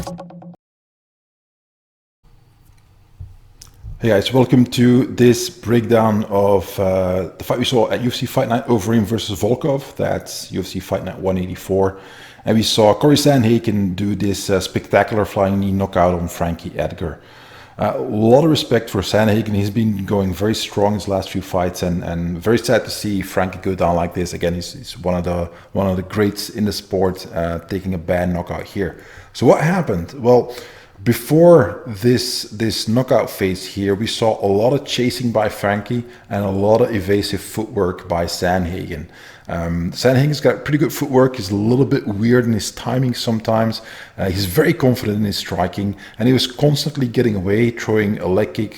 Hey guys, welcome to this breakdown of the fight we saw at UFC Fight Night, Overeem versus Volkov. That's UFC Fight Night 184. And we saw Cory Sandhagen do this spectacular flying knee knockout on Frankie Edgar. A lot of respect for Sandhagen. He's been going very strong his last few fights, and very sad to see Frankie go down like this. Again, he's one of the greats in the sport, taking a bad knockout here. So what happened? Well, before this knockout phase here, we saw a lot of chasing by Frankie and a lot of evasive footwork by Sandhagen. Sandhagen's got pretty good footwork. He's a little bit weird in his timing sometimes. He's very confident in his striking, and he was constantly getting away, throwing a leg kick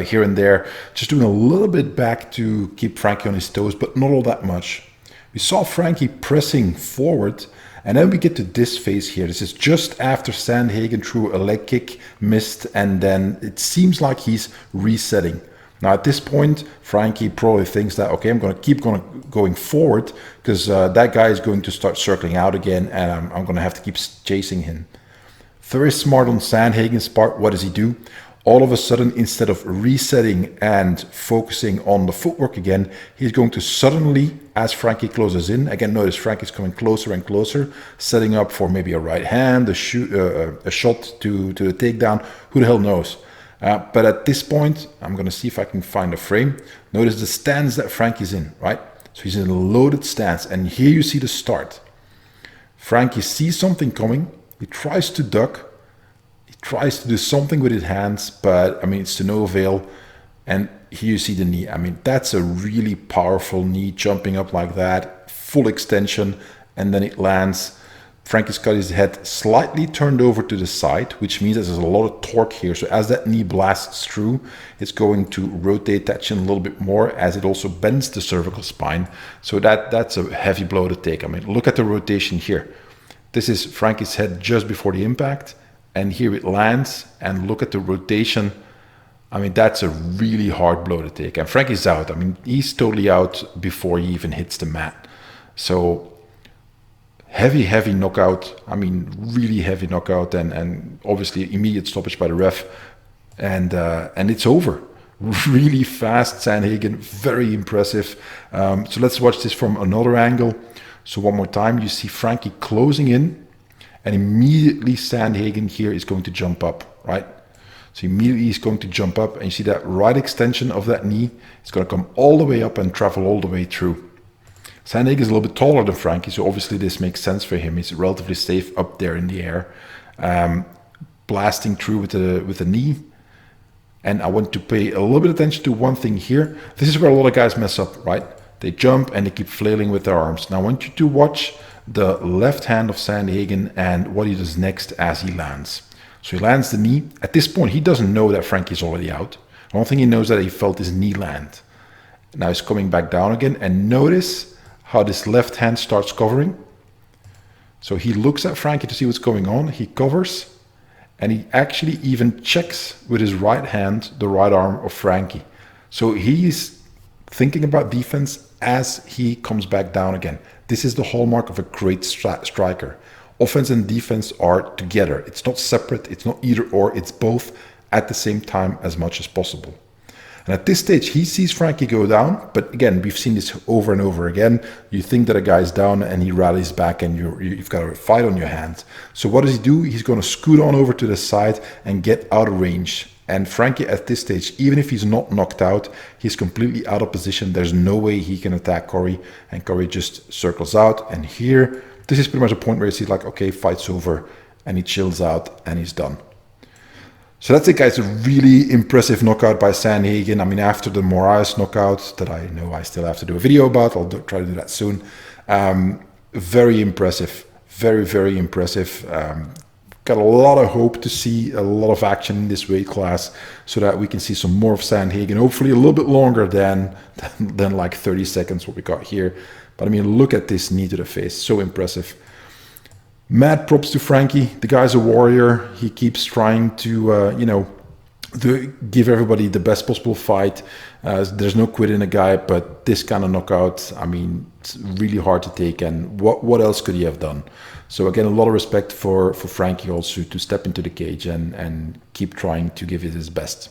here and there, just doing a little bit back to keep Frankie on his toes, but not all that much. We saw Frankie pressing forward, and then we get to this phase here. This is just after Sandhagen threw a leg kick, missed, and then it seems like he's resetting. Now at this point, Frankie probably thinks that, okay, I'm going to keep going forward because that guy is going to start circling out again, and I'm going to have to keep chasing him. Very smart on Sandhagen's part. What does he do? All of a sudden, instead of resetting and focusing on the footwork again, he's going to suddenly, as Frankie closes in, again, notice Frankie's coming closer and closer, setting up for maybe a right hand, a shot to the takedown. Who the hell knows? But at this point, I'm going to see if I can find a frame. Notice the stance that Frankie's in, right? So he's in a loaded stance, and here you see the start. Frankie sees something coming. He tries to duck. Tries to do something with his hands, but I mean, it's to no avail. And here you see the knee. I mean, that's a really powerful knee, jumping up like that, full extension, and then it lands. Frankie's got his head slightly turned over to the side, which means that there's a lot of torque here. So as that knee blasts through, it's going to rotate that chin a little bit more, as it also bends the cervical spine. So that's a heavy blow to take. I mean, look at the rotation here. This is Frankie's head just before the impact. And here it lands, and look at the rotation. I mean, that's a really hard blow to take. And Frankie's out. I mean, he's totally out before he even hits the mat. So heavy knockout. I mean, really heavy knockout, and obviously immediate stoppage by the ref. And it's over. Really fast, Sandhagen, very impressive. So let's watch this from another angle. So one more time, you see Frankie closing in. And immediately Sandhagen here is going to jump up, right? So immediately he's going to jump up, and you see that right extension of that knee. It's going to come all the way up and travel all the way through. Sandhagen is a little bit taller than Frankie, so obviously this makes sense for him. He's relatively safe up there in the air, blasting through with the knee. And I want to pay a little bit of attention to one thing here. This is where a lot of guys mess up, right? They jump and they keep flailing with their arms. Now I want you to watch the left hand of Sandhagen and what he does next as he lands. So he lands the knee. At this point, he doesn't know that Frankie's already out. I don't think he knows that he felt his knee land. Now he's coming back down again, and notice how this left hand starts covering. So he looks at Frankie to see what's going on. He covers, and he actually even checks with his right hand the right arm of Frankie. So he's thinking about defense as he comes back down again. This is the hallmark of a great striker. Offense and defense are together. It's not separate. It's not either or. It's both at the same time as much as possible. And at this stage, he sees Frankie go down. But again, we've seen this over and over again. You think that a guy's down and he rallies back, and you've got a fight on your hands. So what does he do? He's going to scoot on over to the side and get out of range. And Frankie at this stage, even if he's not knocked out, he's completely out of position. There's no way he can attack Cory, and Cory just circles out. And here, this is pretty much a point where you see like, okay, fight's over, and he chills out and he's done. So that's it, guys. A really impressive knockout by Sandhagen. I mean, after the Moraes knockout that I know I still have to do a video about, I'll try to do that soon. Very impressive. Very impressive. Got a lot of hope to see a lot of action in this weight class, so that we can see some more of Sandhagen, hopefully a little bit longer than like 30 seconds what we got here. But I mean, look at this knee to the face, so impressive. Mad props to Frankie. The guy's a warrior. He keeps trying to to give everybody the best possible fight. There's no quit in a guy, but this kind of knockout, I mean, it's really hard to take. And what else could he have done? So again, a lot of respect for Frankie also to step into the cage and keep trying to give it his best.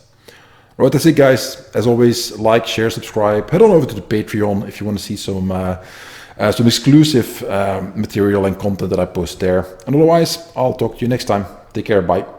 All right, that's it, guys. As always, like, share, subscribe. Head on over to the Patreon if you want to see some exclusive material and content that I post there. And otherwise, I'll talk to you next time. Take care. Bye.